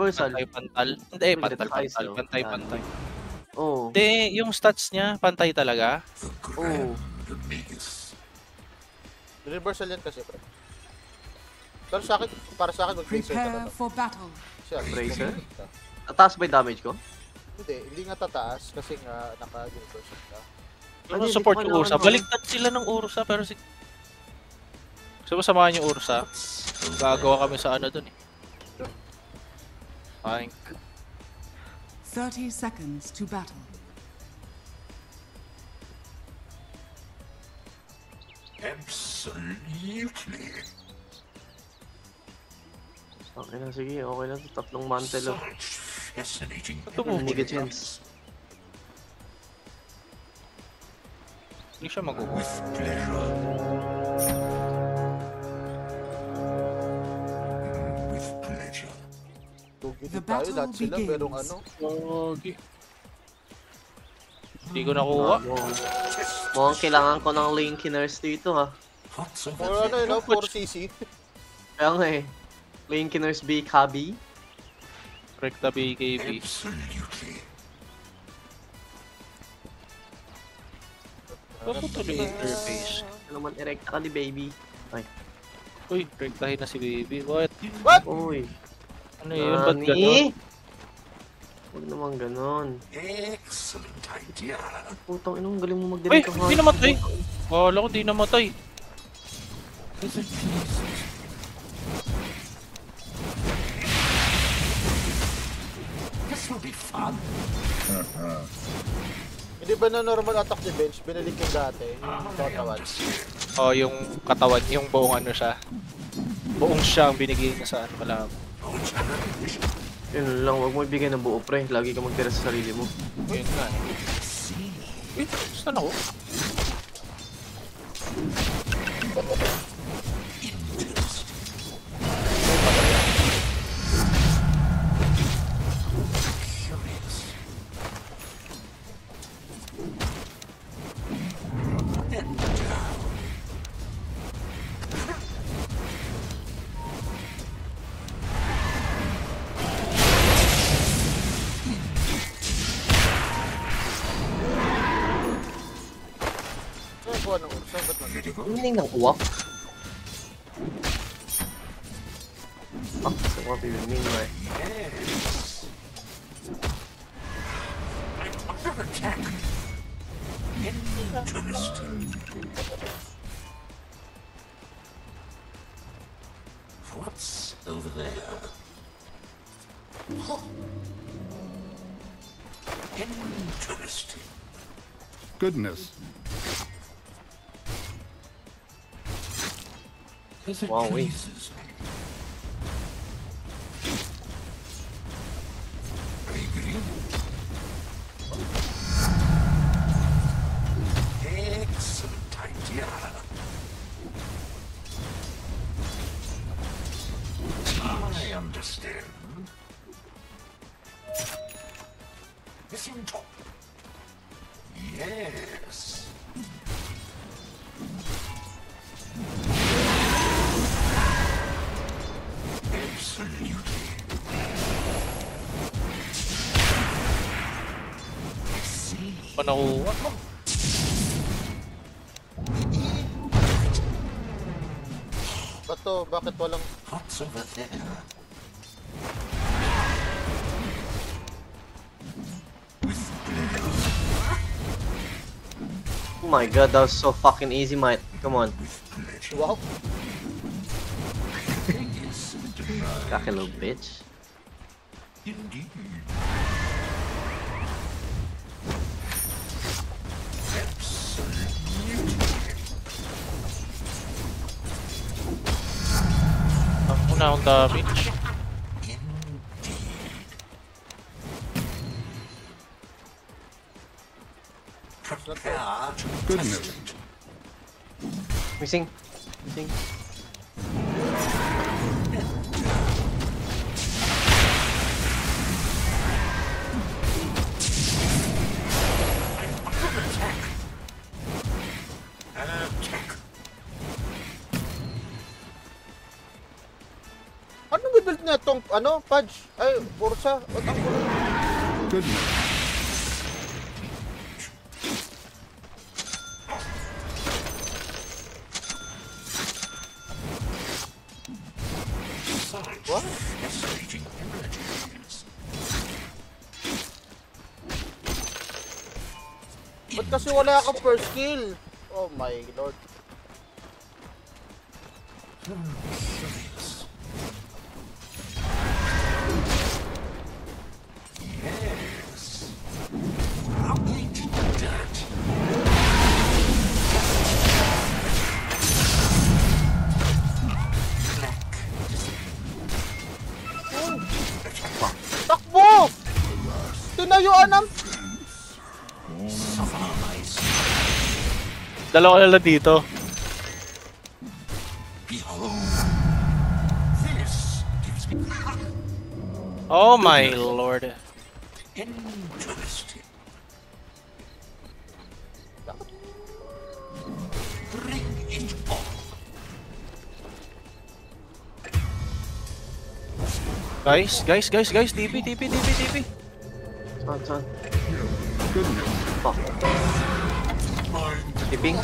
Universal. Pantay-pantal. Hindi, pantal-pantal. Pantay-pantay. Oo. Hindi, yung stats niya, pantay talaga. Oo. Universal yan kasi, pre. Pero sa akin, para sa akin, mag-tracer ka na. For battle. Siya, Tracer? Tataas ba yung damage ko? hindi nga tataas kasi nga naka-universal ka. Ano support yung Ursa? Baliktad sila ng Ursa, pero si... Gusto mo samahan yung Ursa? Gagawa kami sa ano dun eh. Fine. 30 seconds to battle. Absolutely. Okay na, sige. Okay na. Tatlong mantel. Fascinating. Hindi ka chance. Hindi siya mag-uwi. With pleasure. With pleasure. Tugin tayo, lahat sila, merong ano. Okay. Hindi ko nakuha. Mukhang kailangan ko ng Linkiners dito ha. Or ano yun, 4cc. Kaya nga eh. Linkiners B, Kabi. Rekta BKB. Absolutely. Bakit tuloy interface? Ano naman, erekta ka ni baby. Ay. Uy, rektahin na si baby. What? Uy. Ano yun? Ba't gano'n? Huwag naman gano'n. Excellent idea. Putang inong galing mo Uy, mag-delete ka. hindi namatay. Wala ko, di namatay. This will be fun. Hindi ba na normal attack ni Bench? Binalik yung dati, yung katawan. Oh, yung katawan, yung buong ano siya. Buong siya ang binigay niya sa ano pala. Yun lang, huwag mo ibigay ng buo pre. Lagi ka magtira sa sarili mo. Yun nga eh. Saan ako? Meaning ng uwak? So what do you mean by? Under attack. Interesting. What's over there? Interesting. Goodness. Wow, wait. Excellent idea. I understand. Missing top. Yes. Absolutely. Pa nakuha? Bato, bakit walang... What's over there? Oh my god, that was so fucking easy, mate. Come on. Wow. Cocky little bitch. Indeed. Ang una akong damage. Goodness. Missing. Missing. Ano nag-build netong, ano, Pudge? Ay, Ursa. What ang kulit? Goodness. What? Staging energies. Ba't kasi wala akong first kill? Oh my lord. Curious. Yes. How we do that? Takbo! Tinayuan ng... Surprise. Dalawa na lang dito. Behold. This gives me Oh my lord. interesting. Bring it on. Guys, TP. Saan? Goodness. Fuck. Tiping.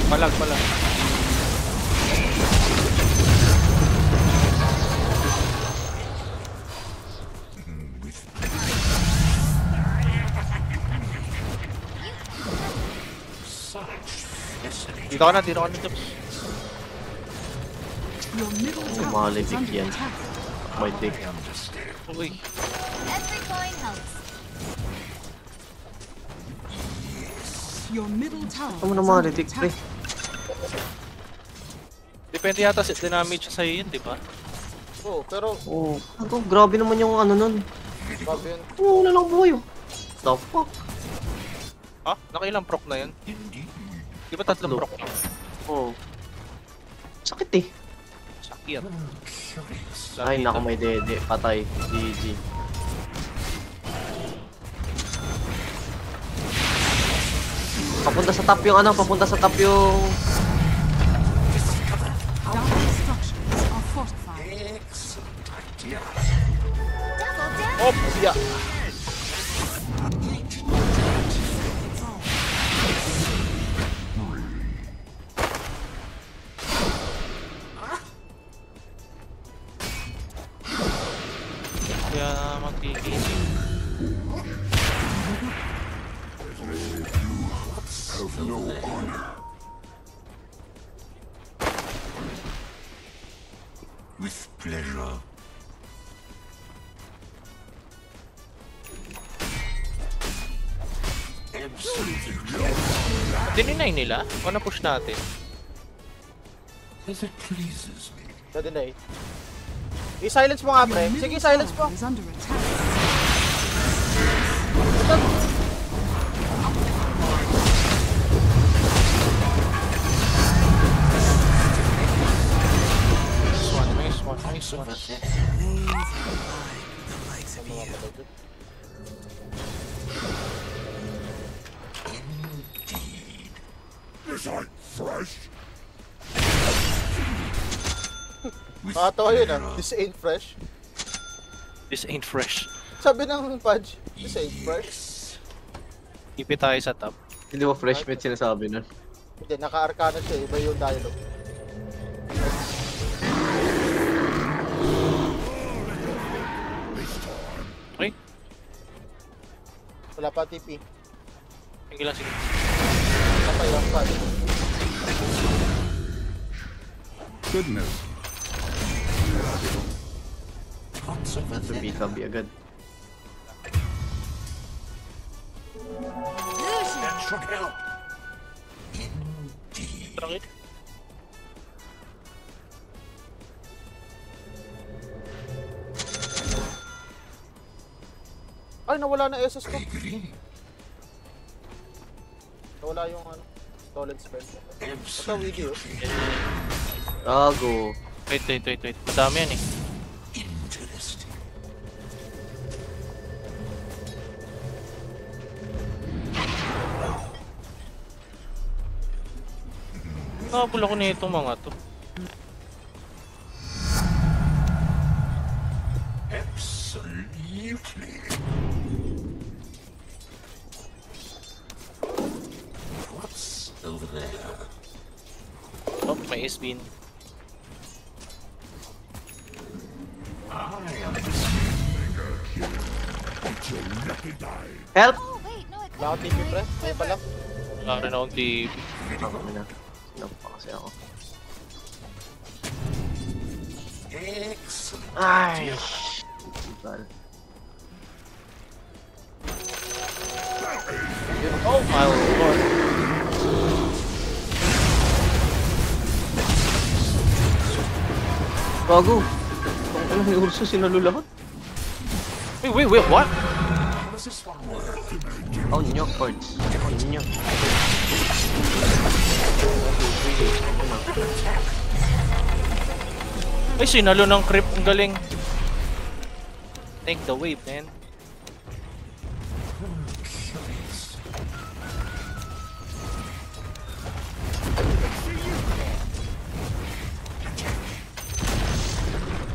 Palag. Such fascinating. Dito ka na, Jobs. Your middle tower is Malibig under yan. attack. My dick. I understand. Uy. Every coin helps. Your middle tower Ano is na mga under retik, pre? attack. Depende yata sa damage siya sa'yo yun, di ba? Oh, pero... Oh, ano, grabe naman yung ano nun. Grabe yun. Oo, wala lang buhay oh. The fuck? Ha? Nakailang proc na yun? Indeed. Di ba tatlong Tatlo. proc na? Oh. Sakit eh. Sakit. Curious. Ay, naku, may dede. Patay. GG. Papunta sa top yung ano, papunta sa top yung... Dire structures are fortified. Excellent idea. Double down. Oh, yeah. Kaya magkikising. With pleasure. Absolutely. Dininay nila? O na-push natin? As it pleases me. Na-deny. I-silence mo nga, pre. Your Sige, middle silence tower mo. is under attack. Nice one. Indeed. Is I fresh? With Nakatawa yun, ah. pleasure. This ain't fresh. This ain't fresh. Sabi ng Pudge, this ain't fresh. Ipi tayo sa top. Hindi mo fresh meat sinasabi nun. Hindi, naka-arcana siya. Iba yung dialogue. Okay? Wala pa TP. Sige lang, sige. Patay lang Pudge. Goodness. Pots of Nasa BKB agad. Lucian. that should help. Indeed. Trakit. Ay, nawala na SS ko. Agree. Nawala yung ano, stolen spell. Basta wiggy oh. Gago. Wait. Madami yan eh. Interesting. Nakapula ko na itong mga to. mutiny. What's over there? Oh, may S-Bean. I am the Mega Killer. It's your lucky day. Help! Oh, wait, no, it Wala akong TV, pre. May iba lang. Wala rin akong TV. Ako na. Sinap pa kasi ako. Excellent. Ay! Igal. Oh my lord. Bago! Kung ano yung urso, sinalo lahat. Wait, what? How does this one work? Oh, ninyo, chords. Oh, ninyo. Ay, sinalo ng creep. Ang galing. Take the wave, man. Curious.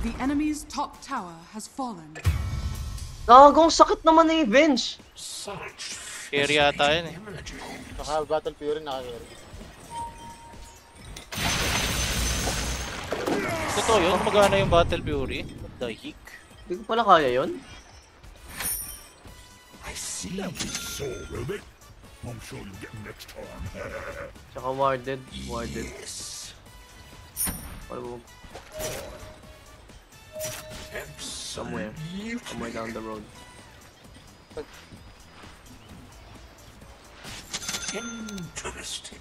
The enemy's top tower has fallen. Gagong sakit naman na Venge. Such Carry yata yun eh. energy. Naka-Battle Fury, naka-carry. Totoo yun? Magana yung Battle Fury? What the heck? Hindi ko pala kaya yun. I see. So, Rubik. I'm sure you'll get next time. Tsaka warded. Warded. Yes. Wala mo. Absolute Somewhere down the road. interesting.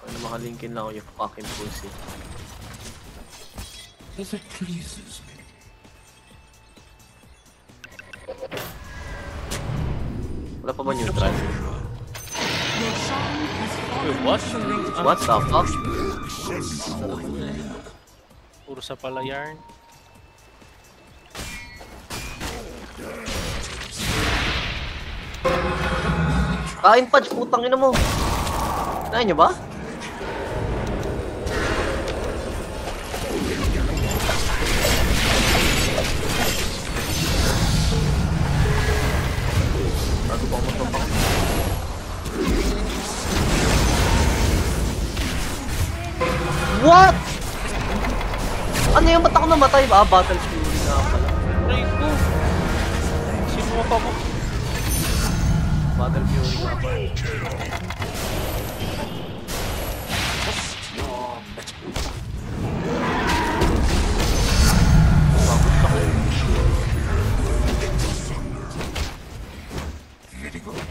Ano makalingkin lang ako yung fucking pussy. If it pleases me. Wala pa ba neutral? Your shrine has Wait, fallen. what? What the fuck? Puro sa pala yarn. Kain Pudge, putang ina mo. Kain nyo ba? Bago pa ako matapang. What? Ano yung ba't ako namatay ba? Battle Fury na pala. Aray ko! Sino pa mo? Battle Fury na pala. Your metal. Very good.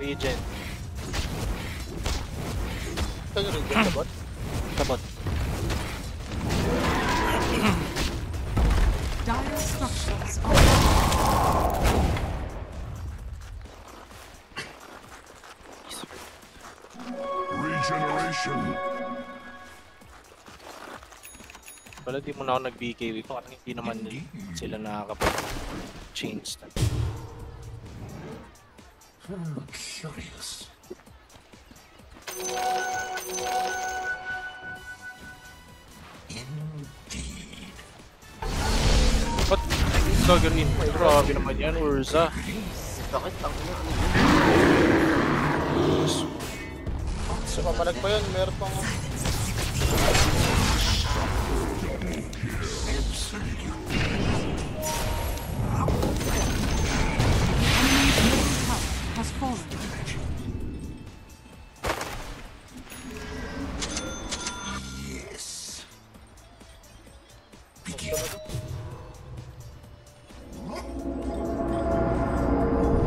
Regen. Saan yung regen sa bot? Kabot. Dire structures are Regeneration. Wala, di mo na ako nag-BKB ko. Parang hindi naman sila nakakapag-change na. Curious. Indeed. Ba't gagawin? Grabe naman yan, Urza. Bakit ang ina? So, papalag pa yun. Meron pang... has fallen. Yes.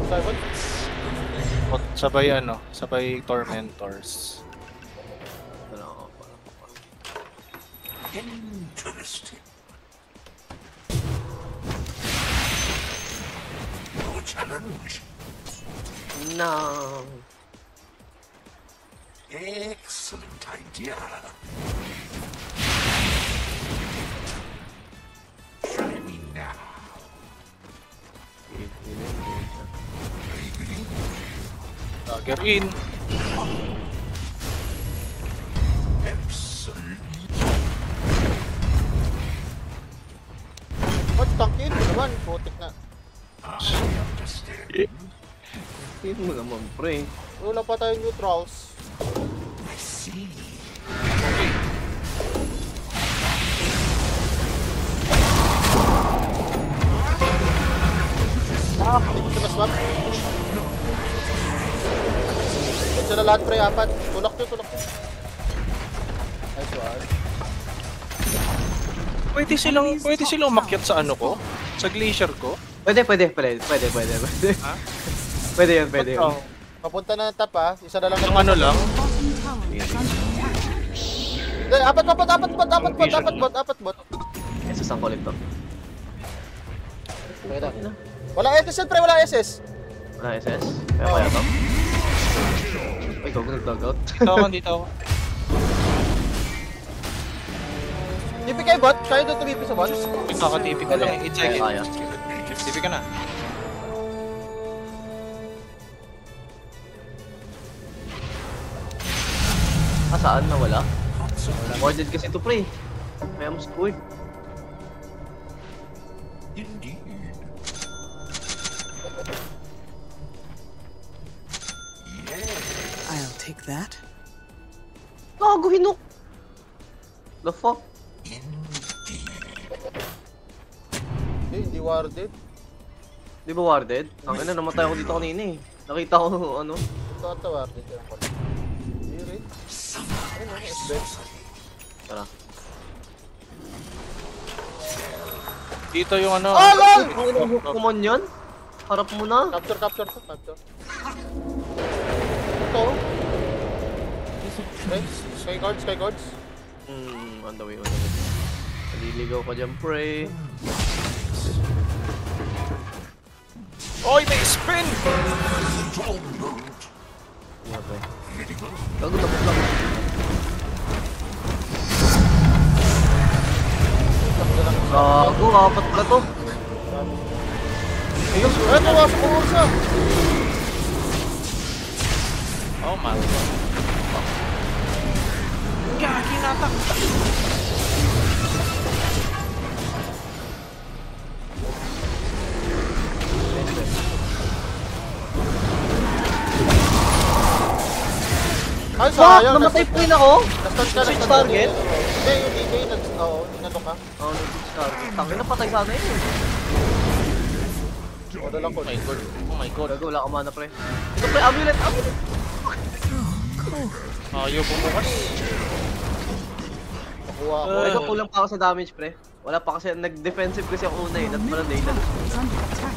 Simon? Sabay ano, sabay Tormentors. Ito na ako. Interesting. No challenge. No. Excellent idea. Try me now. Dagger in. naman, putik na. Tingin mo naman, pre. Wala pa tayong neutrals. Ito na swap. Ito na lahat pre, apat. Tulak nyo. Nice one. Pwede silang umakyat sa ano ko? Sa glacier ko? Pwede. Ha? Pwede yun. Oh, Papunta na ng top ha. Isa na lang. yung ano lang? Bottom tower is under attack. Hindi, apat bot. SS ang kulit to. Okay na. Wala SS yan pre, wala SS. Wala SS? Kaya to? Ay, gago nag-dogout. Dito ako. TP kay bot, kaya doon tumipi sa bot. Kaka-TP ko lang. I-check Kaya. it. TP ka na. Saan na wala? Warded kasi to pre. Kaya mo squid. Indeed. I'll take that. Gago hinok! The fuck? Hindi warded. Di ba warded? Ang ina, namatay ako dito kanina eh. Nakita ko ano. Ito ata warded yan pala. Hindi rin. Ayun o, S-bet. Tara. Dito yung ano. Oh, lol! Ang ina, hook naman yan? Harap mo na. Capture. Ito. Sky guards. On the way. Naliligaw ka dyan, pre. Oy, may spin! Iya, pre. Gago na lang. Gago, apat na to. Ayun, nawasok ko ursa. Oh man. Gagi natak. Ay, Fuck! sayang. Namatay pa rin ako? Switch target? Hindi, yung DK, oo, inano ka. Oo, nag-switch target. Tangin na patay sana yun. Wala lang ko. Oh my god. Gago, wala ka mana, pre. Ito, pre, amulet! Ayaw bumukas. Nakuha ako. Ito, kulang pa ako sa damage, pre. Wala pa kasi, nag-defensive kasi ako una eh. Not pala Daylan. Is under attack.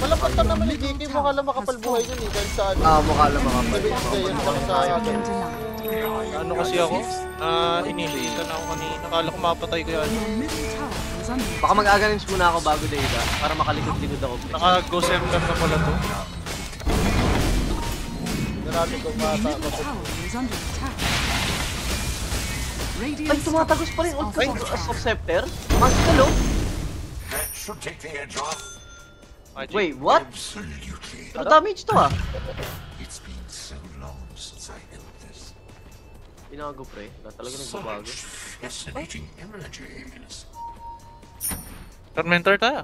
Malapatan naman ni DK, mukha lang makapal buhay yun eh. Dahil sa ano. Mukha lang mga Sabi hindi, yun lang sa Been denied. Ano kasi ako? Initiate na ako kanina. Akala ko mapatay ko yan. Your middle tower is under Baka mag-agalinch muna ako bago Daylan. Para makalikod-likod ako, pre. Naka-ghost emblem na pala to. Hindi natin kung Your mata. middle tower is under attack. Ay, Radiant tumatagos pa rin structures ult are of Scepter? Magical, oh. That should take the edge off. Magic. Wait, what? Absolutely. Ano damage to, ah? It's been so long since I held this. Binago, pre. Wala talaga nagbabago. Such fascinating images. Tormentor tayo.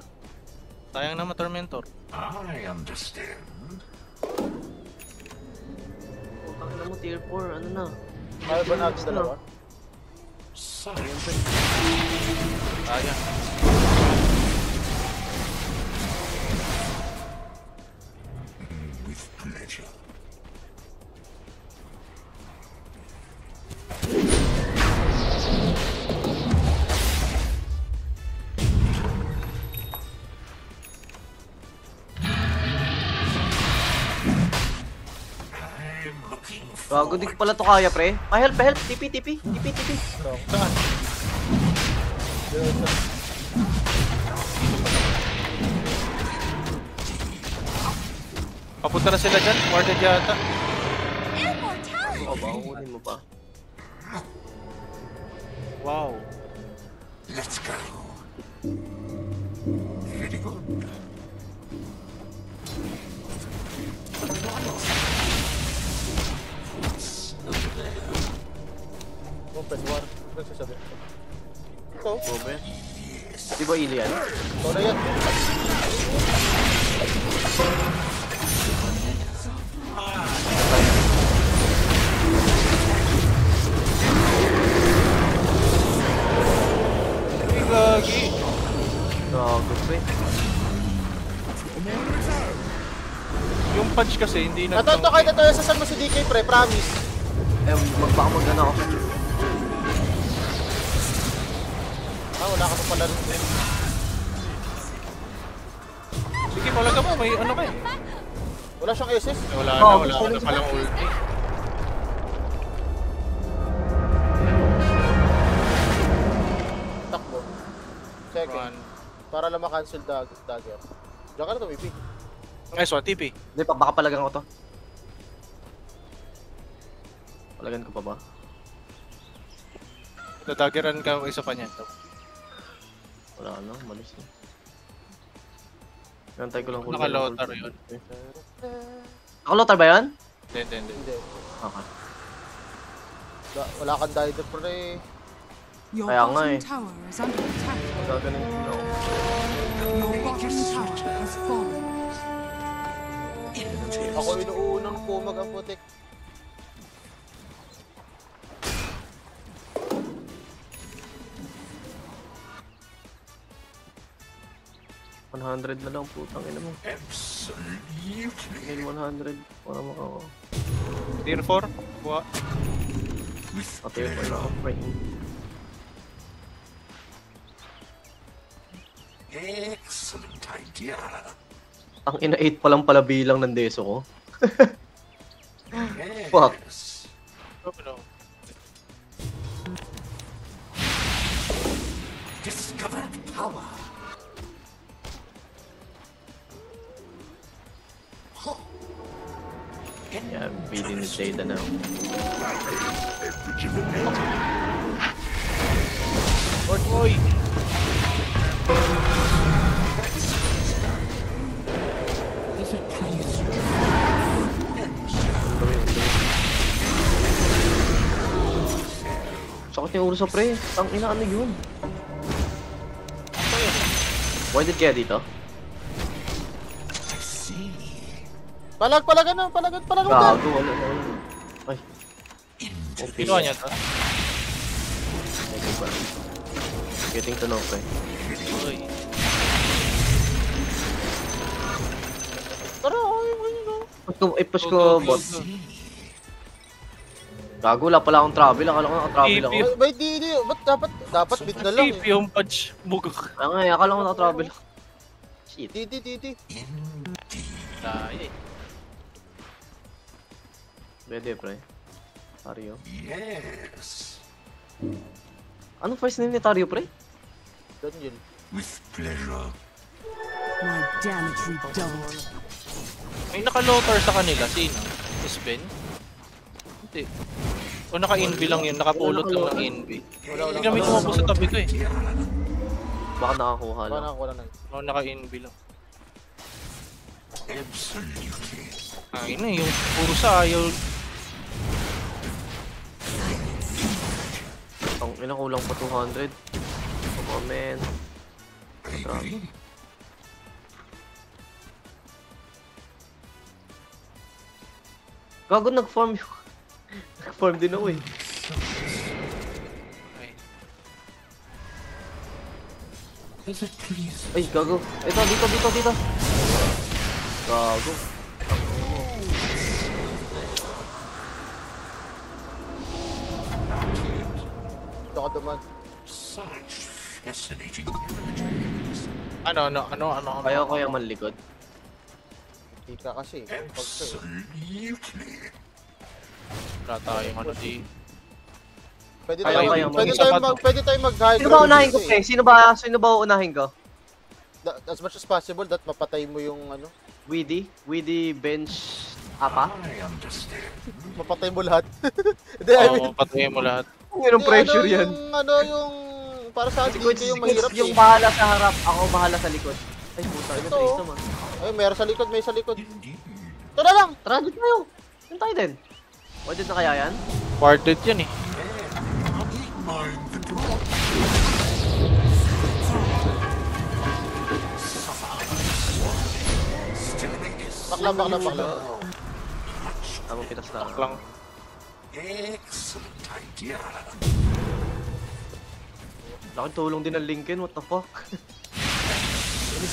Sayang naman Tormentor. I understand. Putang ina mo, tier 4. Ano na? Kaya ba natin dalawa? Such Sayang. with pleasure. I'm looking Gago, di ko pala to kaya, pre. Pa-help. TP. Saan? Papunta na sila dyan. Warded yata. Immortality! Oo ba? Kukunin mo pa. Wow. Let's go. Very good. Open war. Nagsasabi. Ito. Bobe. Yes. Di ba ili yan? Ito na yan. Ay, gagi. Gago, pre. Yung punch kasi hindi na... Ito, kahit ito yung sasal mo si DK, pre, promise. Eh, baka mag-ano ako. Wala ka pa pala rin. Sige, malaga mo. May ano ka eh. Wala siyang SS. Wala na palang ulti. Takbo. Second. Para lang ma-cancel dagger. Diyan ka na tumipig. Ay, so, TP. Hindi, baka palagan ko to. Palagan ko pa ba? Dadageran ka isa pa niya. Wala ano, malis na. Nantay ko lang kung Naka-lotar yun. Naka-lotar ba yan? Hindi. Hindi. Okay. Wala kang dahil pre. Your Kaya nga bottom eh. tower is under attack. Gagaling ko na ako. Your bottom tower has fallen. Ako inuunang pumag ang putik. $100 na lang, putang ina mo. Absolutely. Ngayon 100 para makawa. Tier 4. Buha. Pati yung pala ako, pre. Excellent idea. Ang ina 8 pa lang pala bilang ng deso ko. Fuck. Yes. No. Discovered power. Yeah, beating ni Jada now. Oy! Sakit yung ulo sa pre. Ang ina, ano yun? Why did kaya dito? Palag ano? Palag Gago, wala. Ay. Okay. Kinuha niya to. Okay ba? Getting to know, pre. Uy. Tara, Push ko bot. Gago, wala pala akong travel. Akala ko naka-travel ako. May di. Ba't dapat bit na lang TP eh. yung punch. Bugok. Nga, akala ko naka-travel ako. Shit. Di. Dahil eh. Pwede, pre. Tario. Yes. Anong first name ni Tario, pre? Doon yun. With pleasure. My damage redoubled. May naka-lotar sa kanila. Sino? Is Ben? Hindi. O naka-invi lang yun. Nakapulot lang ng invi. Wala. Hindi kami tumapos sa tabi ko eh. Baka nakakuha lang. Wala na. O naka-invi lang. Absolutely. Ay na yung puro sa ayaw. Ang ina, kulang pa 200. Come on, man. Grabe. Gago, nag-form yung... Nag-form din ako eh. Ay. Is it please? Ay, gago. Ito, dito. Gago. Ito ka duman. Such fascinating images. Ano. Kaya ko yung manlikod. Hindi ka kasi. Absolutely. Wala tayong ano di. Pwede Kaya tayo mag-high Sino ba unahin ko, pre? Sino ba unahin ko? As much as possible that mapatay mo yung ano. Weedy bench apa? I understand. Mapatay mo lahat. Hindi, I mean, Oo, patayin mo lahat. Yung pressure yan. Yung para sa akin dito yung mahirap Yung eh. bahala sa harap, ako bahala sa likod. Ay, puta, ina Ito. trace naman. Ay, meron sa likod, may sa likod. Indeed. Ito na lang! Tara, dito tayo. Yun tayo din. Warded na kaya yan? Warded yan eh. Mind the draw. lang. Tamang pitas lang. Lang. Excellent idea. Laking tulong din ng Lincoln, what the fuck?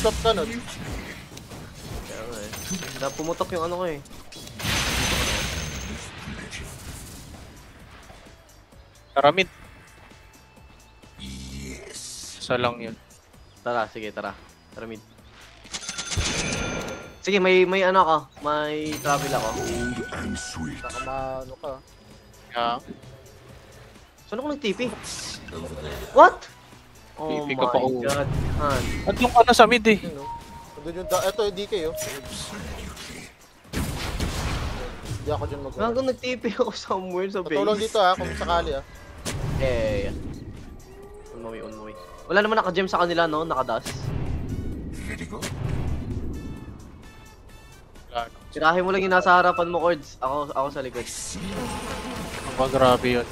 Stop ka nun. Kaya nga eh. Kaya pumutok yung ano ko eh. Tara mid. Yes. Isa lang yun. Tara, sige, tara. Tara mid. Sige, may ano ako. May travel ako. Old and sweet. Saka maano ka. Yeah. Saan ako nag-TP? What? Oh TP my ka pa, oh. god. Han. Andun ka na sa mid eh. Yun, no? Andun yung ito, DK, oh. Hindi ako dyan mag-wala. Hanggang nag-TP ako somewhere sa base. Patulong dito, ha, kung sakali, ha. Yeah. Unmawi. Wala naman naka-gem sa kanila, no? Naka-dust. Ready go. Wala na. Tirahin mo lang yung nasa harapan mo, Cords. Ako sa likod. Ang grabe yun.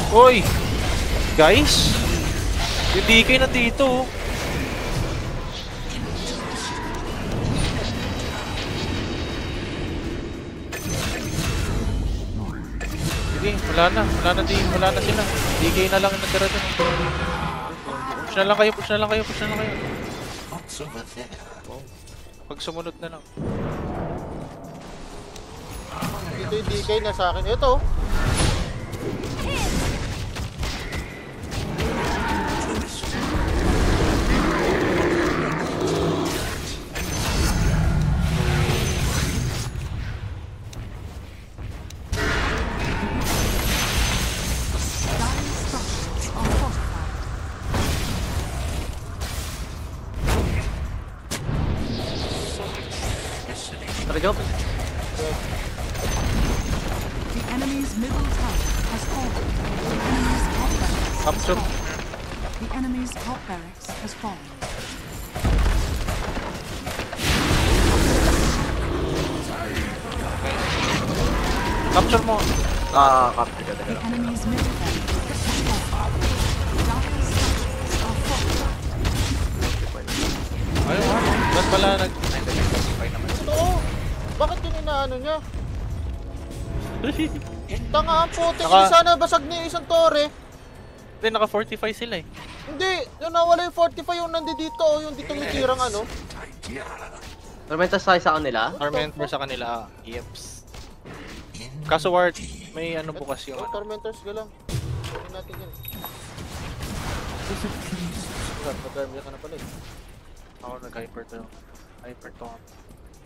Hoy! Guys! Yung DK na dito. Sige, wala na sila. DK na lang yung natira dun. Push na lang kayo. What's over there? Pag sumunod na lang. Dito yung DK na sa akin. Ito, oh. Tara, Job. The enemy's middle tower has fallen. Capture. The enemy's top barracks has fallen. Capture mo. Capture ka. The Teka lang. enemy's middle barracks has fallen. Dire's structures are fortified. Ayun ha. Ba't pala nag... Ito, oh. Bakit yun inaano niya? Tanga ang putik. Naka- Hindi sana basag ni isang tore. Hindi, naka-45 sila eh. Hindi, yung nawala yung 45 yung nandito, oh. Yung dito mitirang ano. Idea. Tormentas tayo sa kanila. Tormentor sa kanila. Yeps. Kaso Ward, may ano bukas yung Oh, ano. Tormentors ka lang. Gawin natin yan. Mag-armia ka na pala eh. Ako nag-hyper to. Hyper to.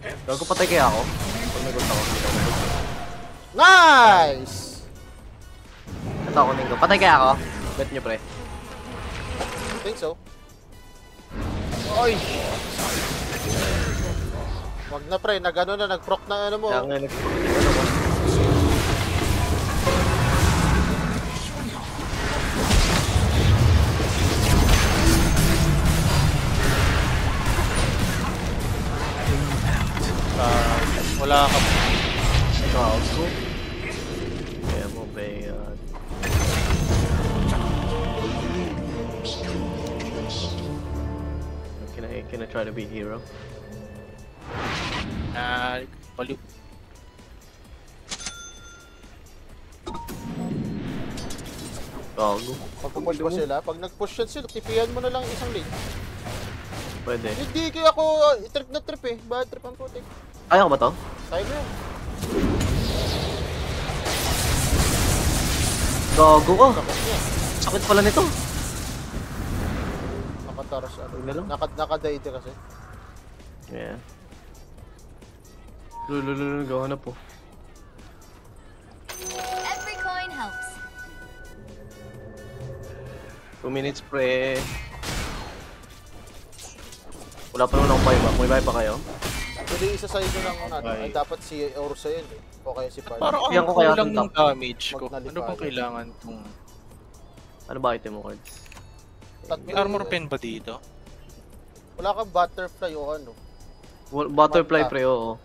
Gago patay kaya ako. Pag nag-ult ako. Nice! Ito ako Ningo. Patay kaya ako. Bet nyo pre. Think so. Oy! Wag na pre, nag-ano na, nag-proc na ano mo. Kaya nga nag... Wala ka. Gago. Kaya mo ba yan? Can I try to be hero? Baliw. Gago. Pag-push pa sila, pag nag-push yan sila, tipihan mo na lang isang lane. Pwede. Hindi kaya ako trip na trip eh. Bad trip ang putik. Kaya ko ba to? Tayo mo yan. Gago ko. Sakot niya. Sakit pala nito. Nakataras ano. Huwag na lang. Nakadaide kasi. Yeah. Lululul, gawa na po. Every coin helps. 2 minutes pre. Wala pa naman akong buy ba? May buy pa kayo? Pwede isa sa inyo ng ano, ay dapat si Orsa yun eh. O kaya si Park. Parang Yan ko kaya kulang ang ng damage ko. Magnalify. Ano bang kailangan tong... Ano ba item mo, Cards? May armor pen ba dito? Wala kang butterfly o ano. Butterfly pre, oo.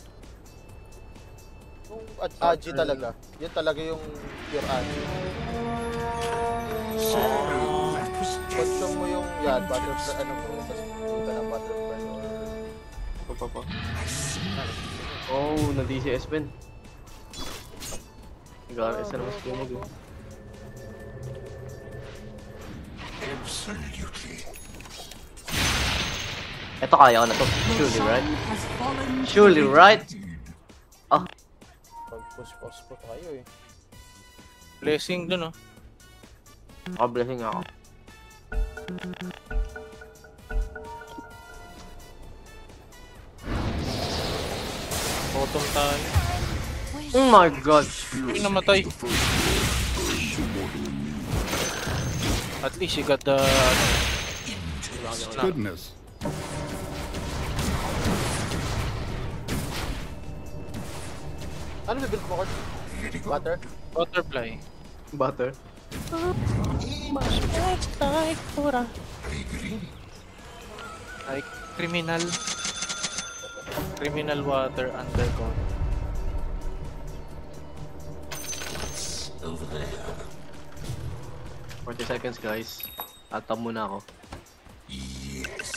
Yung Agi talaga. Yun talaga yung pure Agi. Consume mo yung yan, butterfly, ano mo, tapos punta ng butterfly or... Pa. Oh, na-DCS Ben. Nag-RS na naman sa tumag eh. Absolutely. Eto kaya ko na to. Your Surely, right? song has fallen to Surely, the right? Pag-push pa kayo eh. Blessing dun, oh. Blessing ako. Bottom tayo. Oh my god! Yung namatay. At least you got the... Goodness. Ano bibuild mo, Kurt? Butter? Butterfly. Butter. Like criminal. Criminal water underground. Over there. 40 seconds guys. Atam muna ako. Yes.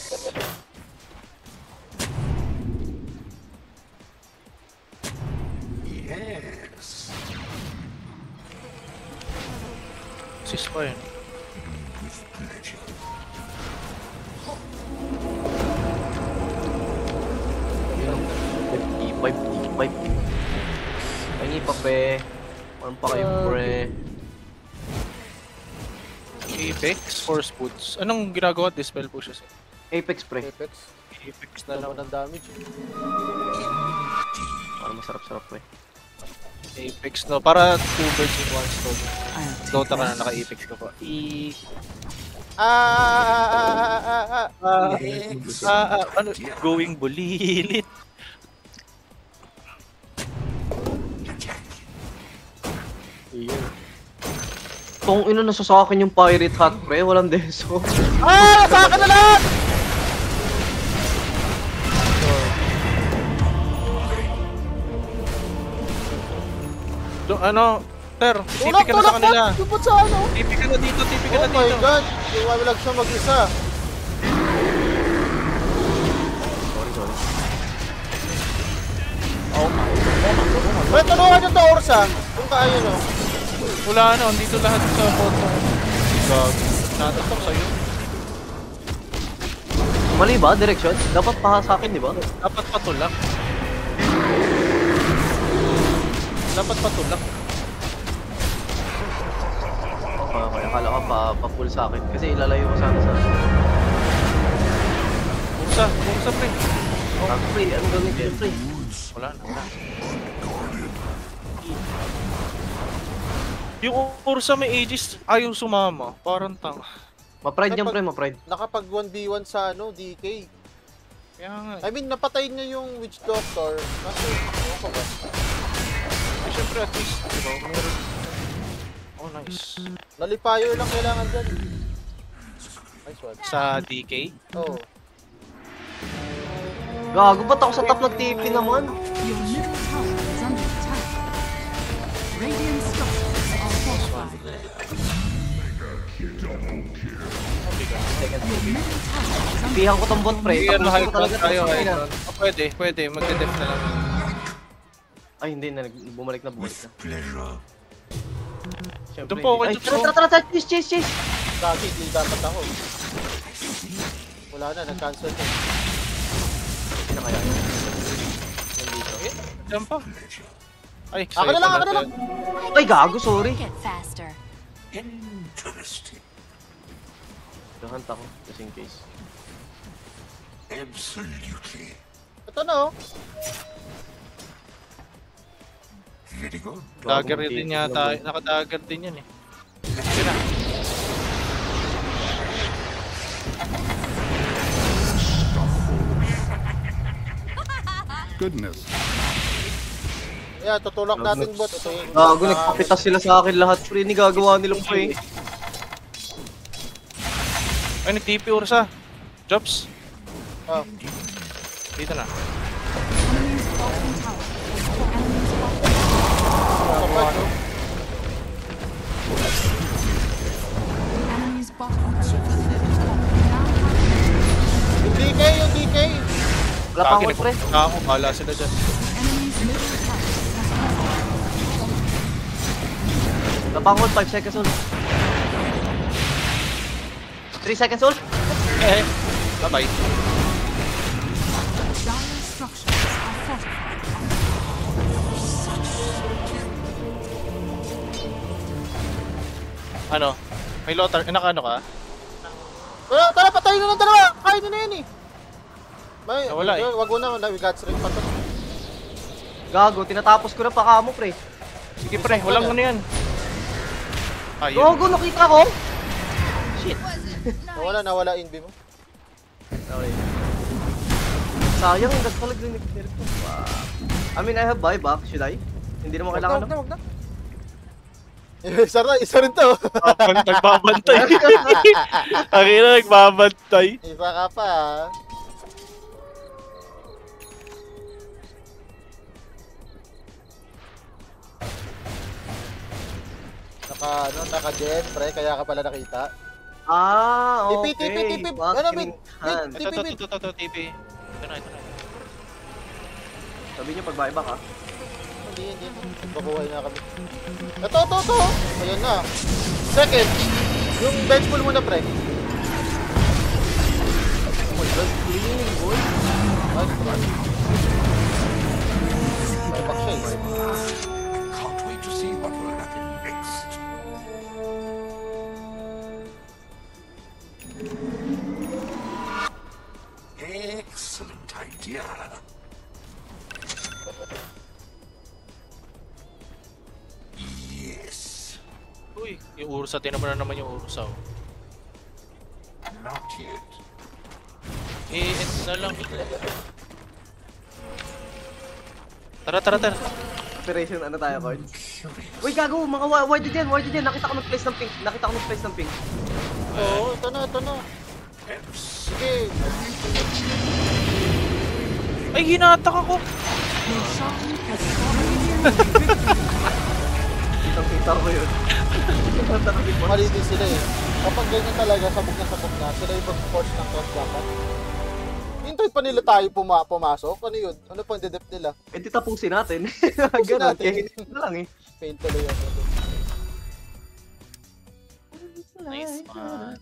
Yes. Sis pa yun. With pleasure. D5. Pahingi pa pe. Walang pa kayo pre. Apex, Force Boots. Anong ginagawa? Dispel po siya. Apex pre. Apex? Apex na lang. Naman ang damage eh. Para masarap-sarap pre. Apex, no? Para 2 birds in 1 stone. I'll take Dota ka na, that. naka-Apex ka pa. Ano? Going bulilit. Iyon. Kung ino nasa sa akin yung pirate hat pre, walang deso. Sa akin na lahat! Ano? Ter, TP ka na sa kanila. Tupot sa ano? TP ka na dito, TP ka Oh na my dito. god! Iwawilag siya mag-isa. Sorry. Pre, tulungan yung Ursa. Kung kaya no. Wala na, dito lahat sa photo. Gag. Natatak sa'yo. Mali ba? Direction? Dapat pa sa akin, di ba? Dapat patulak. Dapat patulak. Okay. Akala ko pa-pull sa akin. Kasi ilalayo ko sana sa... Ursa pre. Pre, ano gawin ko pre? Wala na. Yung Ursa may aegis ayaw sumama. Parang tanga. Ma-pride yan pre, ma-pride. Nakapag 1v1 sa ano, DK. Kaya nga. I mean, napatay niya yung Witch Doctor. Kasi, ano ka ba? Eh, syempre at least, diba? Meron. Oh, nice. Nullifier lang kailangan dyan. Nice one. Sa DK? Oh. Gago, ba't ako sa top nag-TP naman? Your middle tower is under attack. Radiant structures are fortified. Second. Your middle tower is under Pihan ko tong bot pre. Sige, ano, Tapos high ko ground talaga tayo, to. high ground. Oh, pwede. Magde-def na lang. Ay, hindi na. Bumalik na. Pleasure. Siyempre, Doon po ako, ay, doon po. tara, chase. Dati, hindi dapat ako. Wala na, nag-cancel na. Hindi na kaya. Nandito. Diyan pa. Ay, Ako na lang, ako na lang! Ay, gago, sorry. Get faster. Interesting. Gahant ako, just in case. Absolutely. Ito na oh. Very good. Dagger din yata. Naka-dagger din yan eh. Sira. Goodness. Yeah, tutulak natin bot. Ito yung... Gago, nagpapitas sila sa akin lahat, pre. Ni gagawa nila pre. Ay, nag-TP Ursa. Jobs. Oh. Dito na. enemy's bottom tower. Enemy's bottom Kapag, no? Wala pa ako, pre. Ako, bahala sila dyan. Enemy's middle tower has fallen. Wala pa ako, 5 seconds ult. 3 seconds ult. Eh, bye-bye. Dire structures are fortified. Ano? May lotar, naka-ano ka? Tara, patayin na ng dalawa! Kain na yan eh! May, Nawala eh. Wag mo na, we got ring pa to. Gago, tinatapos ko na pa kamo, pre. Sige pre, walang ano yan. Ayun. Gago, nakita ko. Shit. Nawala inbi mo. Okay. Sayang, ang gaspal nag-green ko. I mean, I have buyback. Should I? Hindi naman kailangan, no? Wag na. Isa rin to. Nagbabantay. Ang ina, nagbabantay. Iba ka pa ah. Naka-gen, pre, kaya ka pala nakita. Ah, okay. TP. Back Ano, in mid? hand. Ito, TP. Ito na. Sabi niyo pag buyback, ha? Hindi. Bakuhay na kami. Ito. Ayan na. Second, yung bench pull muna, pre. Oh my god, clean, boy. Nice, pre. Buyback siya eh. Can't wait to see what will happen next. Excellent idea. Yes. Uy, yung Ursa, tinaman na naman yung Ursa. Oh. Not yet. End na lang. Tara. Operation, ano tayo, Cord? Uy, gago, mga wide dyan. Nakita ko nag-place ng pink. Oo, ito na. Sige. Ay, hinatak ako! Roshan has fallen. Kitang-kita ko yun. Mali din sila eh. Kapag ganyan talaga, sabog na, sila yung mag-force ng cross dapat. Hintay pa nila tayo pumasok? Ano yun? Ano pang dedep nila? Eh, di tapusin natin. Tapusin Ganon, natin. kaya hindi na lang eh. Fail tuloy ako. Nice man.